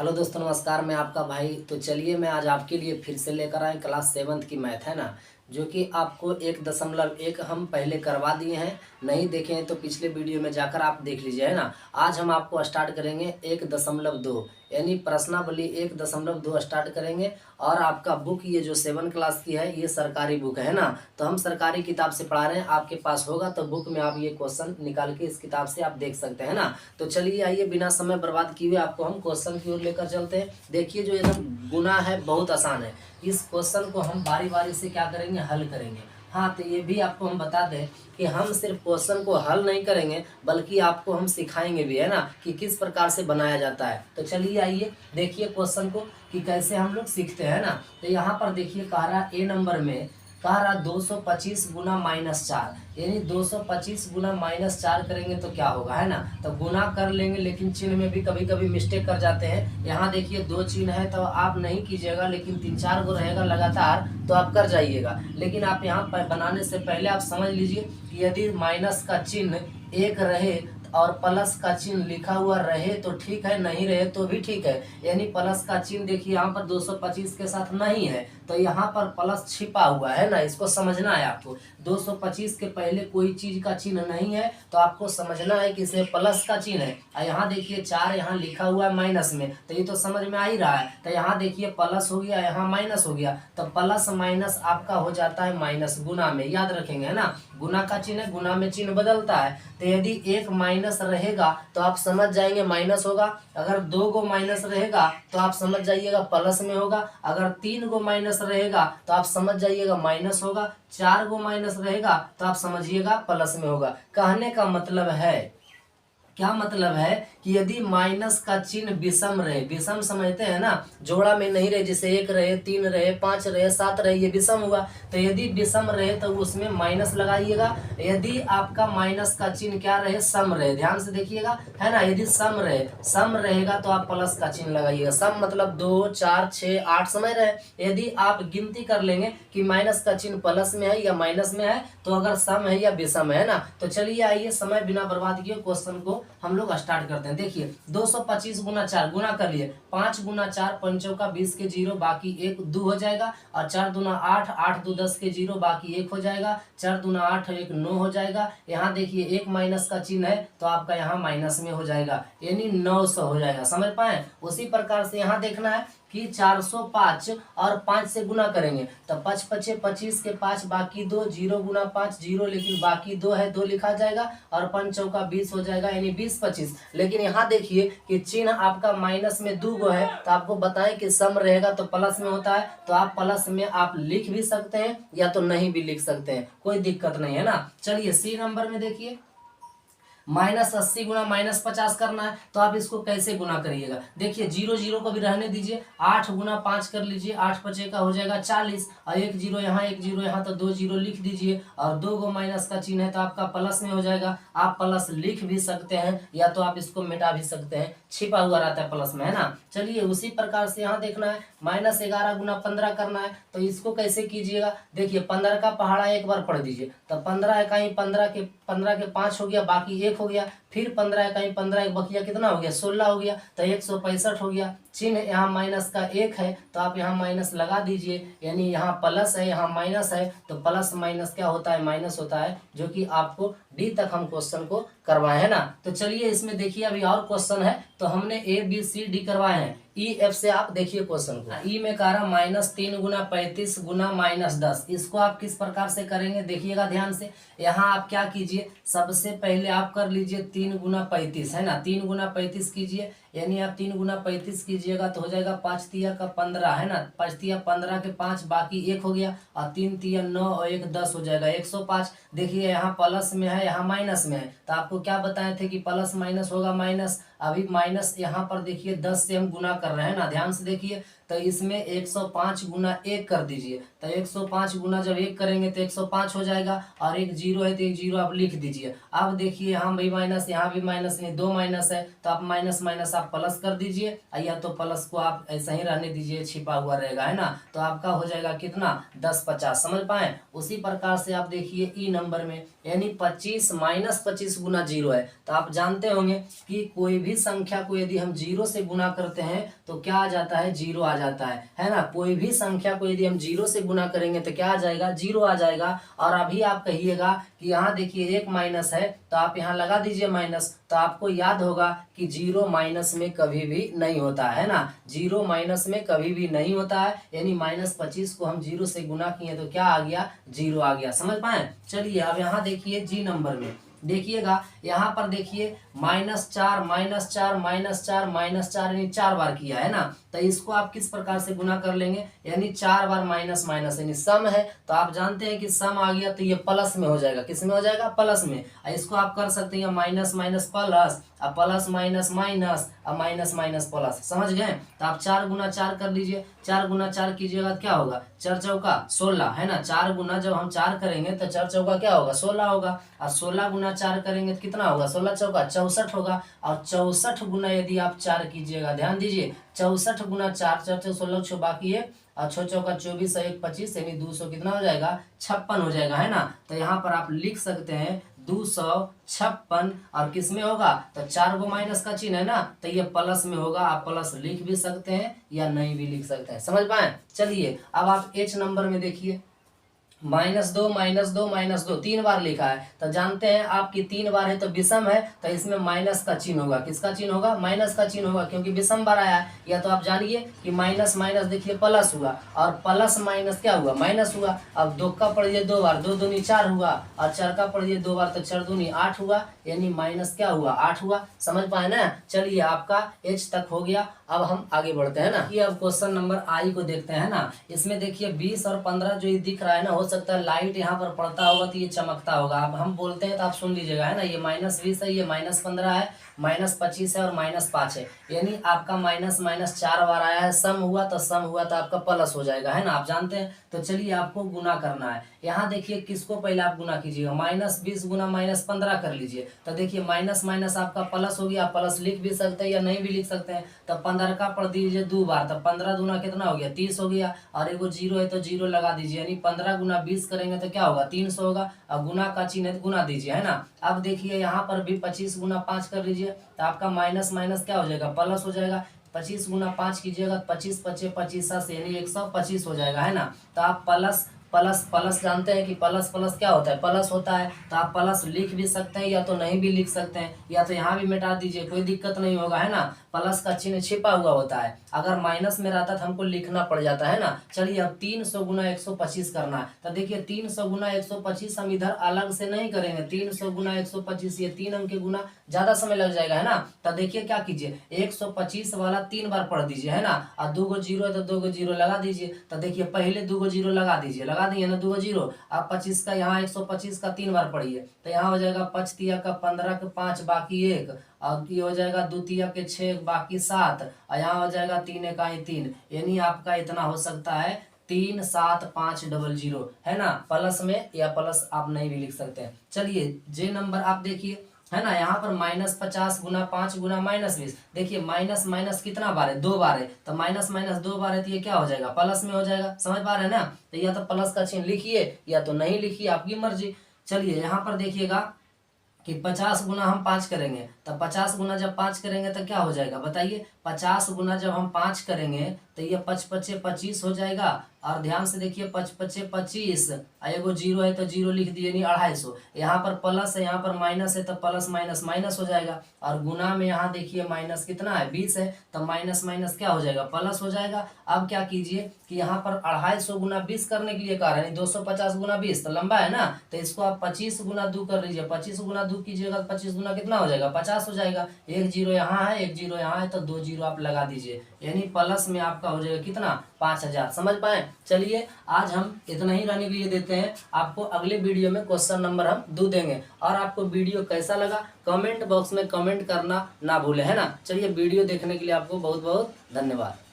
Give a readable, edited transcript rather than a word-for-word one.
Hello दोस्तों, नमस्कार। मैं आपका भाई। तो चलिए मैं आज आपके लिए फिर से लेकर आए क्लास 7th की मैथ, है ना, जो कि आपको 1.1 हम पहले करवा दिए हैं। नहीं देखे हैं तो पिछले वीडियो में जाकर आप देख लीजिए, है ना। आज हम आपको स्टार्ट करेंगे 1.2 यानी प्रश्नावली 1.2 स्टार्ट करेंगे। और आपका बुक ये जो 7 क्लास की है ये सरकारी बुक है ना, तो हम सरकारी किताब से पढ़ा रहे हैं। आपके पास होगा तो बुक में आप ये क्वेश्चन निकाल के इस किताब से आप देख सकते हैं ना। तो चलिए आइए बिना समय बर्बाद किए हुए आपको हम क्वेश्चन की ओर लेकर चलते हैं। देखिए जो एकदम गुना है बहुत आसान है। इस क्वेश्चन को हम बारी बारी से क्या करेंगे, हल करेंगे। हाँ, तो ये भी आपको हम बता दें कि हम सिर्फ क्वेश्चन को हल नहीं करेंगे बल्कि आपको हम सिखाएंगे भी, है ना, कि किस प्रकार से बनाया जाता है। तो चलिए आइए देखिए क्वेश्चन को कि कैसे हम लोग सीखते हैं ना। तो यहाँ पर देखिए कह रहा ए नंबर में कह रहा 225 गुना -4, यानी 225 गुना -4 करेंगे तो क्या होगा, है ना। तो गुना कर लेंगे लेकिन चिन्ह में भी कभी कभी मिस्टेक कर जाते हैं। यहाँ देखिए 2 चिन्ह है तो आप नहीं कीजिएगा, लेकिन 3-4 गो रहेगा लगातार तो आप कर जाइएगा। लेकिन आप यहाँ पर बनाने से पहले आप समझ लीजिए कि यदि माइनस का चिन्ह एक रहे और प्लस का चिन्ह लिखा हुआ रहे तो ठीक है, नहीं रहे तो भी ठीक है। यानी प्लस का चिन्ह देखिए यहाँ पर 225 के साथ नहीं है तो यहाँ पर प्लस छिपा हुआ है ना, इसको समझना है आपको। 225 के पहले कोई चीज का चिन्ह नहीं है तो आपको समझना है कि इसे प्लस का चिन्ह है। और यहाँ देखिए 4 यहाँ लिखा हुआ है माइनस में, तो ये तो समझ में आ ही रहा है। तो यहाँ देखिए प्लस हो गया, यहाँ माइनस हो गया, तो प्लस माइनस आपका हो जाता है माइनस। गुना में याद रखेंगे, है ना, गुना का चिन्ह है, गुना में चिन्ह बदलता है। तो यदि एक माइनस रहेगा तो आप समझ जाएंगे माइनस होगा। अगर 2 गो माइनस रहेगा तो आप समझ जाइएगा प्लस में होगा। अगर 3 गो माइनस रहेगा तो आप समझ जाइएगा माइनस होगा। 4 गो माइनस रहेगा तो आप समझिएगा प्लस में होगा। कहने का मतलब है, क्या मतलब है कि यदि माइनस का चिन्ह विषम रहे, विषम समझते हैं ना, जोड़ा में नहीं रहे, जैसे 1 रहे, 3 रहे, 5 रहे, 7 रहे, ये विषम हुआ। तो यदि विषम रहे तो उसमें माइनस लगाइएगा। यदि आपका माइनस का चिन्ह क्या रहे, सम रहे, ध्यान से देखिएगा, है ना। यदि सम रहे, सम रहेगा तो आप प्लस का चिन्ह लगाइएगा। सम मतलब 2, 4, 6, 8 समझ रहे। यदि आप गिनती कर लेंगे कि माइनस का चिन्ह प्लस में है या माइनस में है, तो अगर सम है या विषम है ना। तो चलिए आइए समय बिना बर्बाद किए क्वेश्चन को हम लोग स्टार्ट करते हैं। देखिए 225 गुना 4 गुना कर लिए, 5 गुना 4 पंचों का 20 के 0 बाकी 1 2 हो जाएगा। और 4 दूना 8, 8 2 10 के 0 बाकी 1 हो जाएगा। 4 दूना 8 1 9 हो जाएगा। यहाँ देखिए एक माइनस का चिन्ह है तो आपका यहाँ माइनस में हो जाएगा, यानी 900 हो जाएगा। समझ पाए। उसी प्रकार से यहाँ देखना है कि 405 और 5 से गुना करेंगे तो 5 पचे 25 के 5 बाकी 2, 0 गुना 5 0, लेकिन बाकी 2 है 2 लिखा जाएगा। और 5 चौका 20 हो जाएगा, यानी 20 25। लेकिन यहाँ देखिए कि चिन्ह आपका माइनस में 2 गो है तो आपको बताएं कि सम रहेगा तो प्लस में होता है। तो आप प्लस में आप लिख भी सकते हैं या तो नहीं भी लिख सकते हैं, कोई दिक्कत नहीं है ना। चलिए सी नंबर में देखिए -80 गुना -50 करना है तो आप इसको कैसे गुना करिएगा। देखिए 0 0 को भी रहने दीजिए, 8 गुना 5 कर लीजिए, 8 पचे का हो जाएगा 40। और 1 0 यहाँ 1 0 यहाँ, तो 2 0 लिख दीजिए। और 2 गो माइनस का चिन्ह है तो आपका प्लस में हो जाएगा। आप प्लस लिख भी सकते हैं या तो आप इसको मिटा भी सकते हैं, छिपा हुआ रहता है प्लस में, है ना। चलिए उसी प्रकार से यहाँ देखना है -11 गुना 15 करना है तो इसको कैसे कीजिएगा। देखिए 15 का पहाड़ा एक बार पढ़ दीजिए, तो 15 इकाई 15 के 5 हो गया, बाकी 1 हो गया। फिर 15 इकाई 15 एक बकिया कितना हो गया, 16 हो गया, तो 165 हो गया। चिन्ह यहाँ माइनस का 1 है तो आप यहाँ माइनस लगा दीजिए, यानी यहाँ प्लस है यहाँ माइनस है, तो प्लस माइनस क्या होता है, माइनस होता है। जो कि आपको डी तक हम क्वेश्चन को करवाए, है ना। तो चलिए इसमें देखिए अभी और क्वेश्चन है, तो हमने ABCD करवाए हैं। EF से आप देखिए क्वेश्चन को। ई में कह रहा -3 गुना 35 गुना -10, इसको आप किस प्रकार से करेंगे देखिएगा ध्यान से। यहाँ आप क्या कीजिए, सबसे पहले आप कर लीजिए 3 गुना 35, है ना, 3 गुना 35 कीजिए, यानी आप 3 गुना 35 कीजिएगा तो हो जाएगा 5 तिया का 15, है ना, 5 तिया 15 के 5 बाकी 1 हो गया। और 3 तिया 9 और 1 10 हो जाएगा 105। देखिए यहाँ प्लस में है यहाँ माइनस में है, तो आपको क्या बताए थे कि प्लस माइनस होगा माइनस। अभी माइनस यहाँ पर देखिए 10 से हम गुना कर रहे हैं ना, ध्यान से देखिए। तो इसमें 105 गुना 1 कर दीजिए, तो 105 गुना जब 1 करेंगे तो 105 हो जाएगा। और 1 0 है तो 1 0 आप लिख दीजिए। अब देखिए यहाँ भी माइनस यहाँ भी माइनस, नहीं 2 माइनस है तो आप माइनस माइनस आप प्लस कर दीजिए, या तो प्लस को आप ऐसा ही रहने दीजिए, छिपा हुआ रहेगा, है ना। तो आपका हो जाएगा कितना 10 50, समझ पाए। उसी प्रकार से आप देखिए ई नंबर में, यानी 25 -25 गुना 0 है। तो आप जानते होंगे कि कोई भी भी संख्या को यदि हम 0 से गुना करते हैं तो क्या आ जाता है, 0 आ जाता है ना। कोई भी संख्या को यदि हम 0 से गुना करेंगे तो क्या आ जाएगा, 0 आ जाएगा। और अभी आप कहिएगा कि यहाँ देखिए एक माइनस है तो आप यहाँ लगा दीजिए माइनस, तो आपको याद होगा कि 0 माइनस में कभी भी नहीं होता है ना, 0 माइनस में कभी भी नहीं होता है। यानी -25 को हम 0 से गुना किए तो क्या आ गया, 0 आ गया। समझ पाए। चलिए अब यहाँ देखिए जी नंबर में देखिएगा, यहाँ पर देखिए -4 -4 -4 -4 यानी 4 बार किया है ना। तो इसको आप किस प्रकार से गुना कर लेंगे, यानी 4 बार माइनस माइनस यानी सम है, तो आप जानते हैं कि सम आ गया तो ये प्लस में हो जाएगा। किस में हो जाएगा, प्लस में। इसको आप कर सकते हैं माइनस माइनस प्लस, अब प्लस माइनस माइनस, अब माइनस माइनस प्लस। समझ गए। तो आप 4 गुना 4 कर लीजिए, 4 गुना 4 कीजिएगा तो क्या होगा, 4 चौका 16 है ना। 4 गुना जब हम 4 करेंगे तो 4 चौका क्या होगा, 16 होगा। और 16 गुना 4 करेंगे तो कितना होगा, 16 चौका 64 होगा। और 64 गुना यदि आप 4 कीजिएगा, ध्यान दीजिए 64 गुना 4, 4 से 16 छो बाकी है, और 6 चौका 24 1 25 यानी 200 कितना हो जाएगा, 56 हो जाएगा है ना। तो यहाँ पर आप लिख सकते हैं 256। और किस में होगा, तो 4 को माइनस का चिन्ह है ना, तो ये प्लस में होगा। आप प्लस लिख भी सकते हैं या नहीं भी लिख सकते हैं। समझ पाए। चलिए अब आप H नंबर में देखिए, -2 -2 -2 3 बार लिखा है, तो जानते हैं आपकी 3 बार है तो विषम है, तो इसमें माइनस का चिन्ह होगा। किसका चिन्ह होगा, माइनस का चिन्ह होगा, क्योंकि विषम बार आया है। या तो आप जानिए कि माइनस माइनस देखिए प्लस हुआ, और प्लस माइनस क्या हुआ, माइनस हुआ। अब 2 का पढ़िए 2 बार, 2 दूनी 4 हुआ, और 4 का पढ़िए 2 बार तो 4 दूनी 8 हुआ, यानी माइनस क्या हुआ, 8 हुआ। समझ पाए ना। चलिए आपका H तक हो गया। अब हम आगे बढ़ते हैं ना। ये अब क्वेश्चन नंबर I को देखते हैं ना। इसमें देखिए 20 और 15 जो ये दिख रहा है ना, हो सकता है लाइट यहाँ पर पड़ता होगा तो ये चमकता होगा। अब हम बोलते हैं तो आप सुन लीजिएगा है ना। ये -20 है, ये -15 है, -25 है और -5 है। यानी आपका माइनस माइनस 4 बार आया है, सम हुआ तो आपका प्लस हो जाएगा है ना, आप जानते हैं। तो चलिए आपको गुना करना है। यहाँ देखिए किसको पहले आप गुना कीजिएगा, -20 गुना -15 कर लीजिए। तो देखिए माइनस माइनस आपका प्लस हो गया। प्लस लिख भी सकते हैं या नहीं भी लिख सकते हैं। तो 15 का पढ़ दीजिए 2 बार, तो 15 दूना कितना हो गया, 30 हो गया। और एगो 0 है तो 0 लगा दीजिए, यानी 15 गुना 20 करेंगे तो क्या होगा, 300 होगा। और गुना का चिन्ह है तो गुना दीजिए है ना। अब देखिए यहाँ पर भी 25 गुना 5 कर लीजिए, तो आपका माइनस माइनस क्या हो जाएगा, प्लस हो जाएगा। 25 गुना 5 कीजिएगा, 25 25 25 यानी 125 हो जाएगा है ना। तो आप प्लस प्लस प्लस जानते हैं कि प्लस प्लस क्या होता है, प्लस होता है। तो आप प्लस लिख भी सकते हैं या तो नहीं भी लिख सकते हैं, या तो यहाँ भी मिटा दीजिए, कोई दिक्कत नहीं होगा है ना। प्लस का चिन्ह छिपा हुआ होता है, अगर माइनस में रहता तो हमको लिखना पड़ जाता है ना। चलिए अब 300 गुना 125 करना है। तो देखिए 300 गुना 125 हम इधर अलग से नहीं करेंगे। 300 गुना 125 ये 3 अंक के गुना, ज्यादा समय लग जाएगा है ना। तो देखिए क्या कीजिए, 125 वाला 3 बार पढ़ दीजिए है ना। और 2 गो 0 है तो 2 गो 0 लगा दीजिए। तो देखिए पहले 2 गो 0 लगा दीजिए, लगा दिए ना 2 गो 0। आप 25 का यहाँ 125 का 3 बार पढ़िए, तो यहाँ हो जाएगा 5 तिया का 15 के 5 बाकी 1, और ये हो जाएगा 2 तिया के 6 बाकी 7, और यहाँ हो जाएगा 3 इकाई 3, यानी आपका इतना हो सकता है 37500 है ना। प्लस में या प्लस आप नहीं भी लिख सकते हैं। चलिए जे नंबर आप देखिए है ना, यहाँ पर -50 गुना 5 गुना -20। देखिए माइनस माइनस कितना बार है, 2 बार है। तो माइनस माइनस 2 बार है तो ये क्या हो जाएगा, प्लस में हो जाएगा। समझ पा रहे हैं ना। तो या तो प्लस का चिन्ह लिखिए या तो नहीं लिखिए, आपकी मर्जी। चलिए यहाँ पर देखिएगा कि 50 गुना हम 5 करेंगे, तो 50 गुना जब 5 करेंगे तो क्या हो जाएगा बताइए। 50 गुना जब हम 5 करेंगे तो ये 5 5 25 हो जाएगा। और ध्यान से देखिए 5 5 25, एगो 0 है तो 0 लिख दिए, नहीं 250। यहाँ पर प्लस है, यहाँ पर माइनस है, तो प्लस माइनस माइनस हो जाएगा। और गुना में यहाँ देखिए माइनस कितना है, 20 है, तो माइनस माइनस क्या हो जाएगा, प्लस हो जाएगा। अब क्या कीजिए कि यहाँ पर 250 गुना 20 करने के लिए कहा है, 250 गुना 20 तो लंबा है ना। तो इसको आप 25 गुना 2 कर लीजिए। 25 गुना 2 कीजिएगा, 25 गुना कितना हो जाएगा, 50 हो जाएगा। 1 0 यहाँ है, 1 0 यहाँ है, तो 2 0 आप लगा दीजिए, यानी प्लस में आपका हो जाएगा कितना, 5000। समझ पाए। चलिए आज हम इतना ही रहने के लिए देते हैं। आपको अगले वीडियो में क्वेश्चन नंबर हम 2 देंगे। और आपको वीडियो कैसा लगा कमेंट बॉक्स में कमेंट करना ना भूले है ना। चलिए वीडियो देखने के लिए आपको बहुत बहुत धन्यवाद।